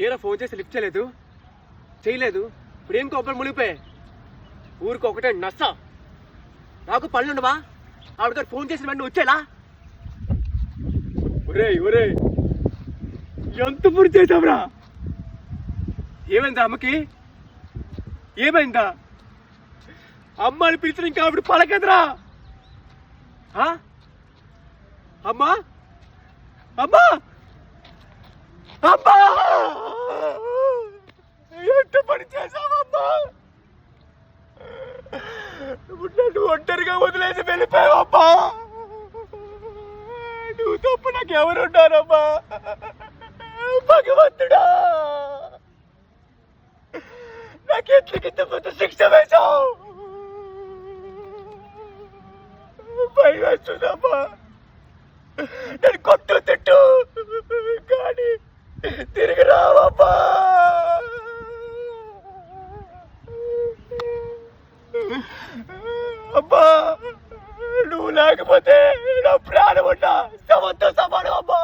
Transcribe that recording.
ఏరా ఫోన్ చేసి లిఫ్ట్ చేయలేదు, చేయలేదు. ఇప్పుడు ఏం కోపం మునిగిపోయాయి. ఊరికి ఒకటే నచ్చ. నాకు పనులు ఉండవా? ఆవిడగారు ఫోన్ చేసిన వెంటనే వచ్చేలా. ఒరే ఒరే ఎంత పూర్తి చేసావురా? ఏమైందా అమ్మకి? ఏమైందా? అమ్మాని పిలిచిన ఇంకా ఆవిడ పలకదురా. అమ్మా అమ్మా అమ్మా ఎంత పని చేసావమ్మా? నన్ను ఒంటరిగా వదిలేసి వెళ్ళిపోయావమ్మా. నువ్వు తప్ప నాకు ఎవరున్నారమ్మా? భగవంతుడా, నాకెందుకు ఇంత పెద్ద శిక్ష వేశావు? భయం వేస్తుందమ్మా. నేను కొట్టు తిట్టు కానీ తిరిగి రావమ్మా. అమ్మా, నువ్వు లేకపోతే నా ప్రాణం ఉన్నా సమంతో సమానం అమ్మా.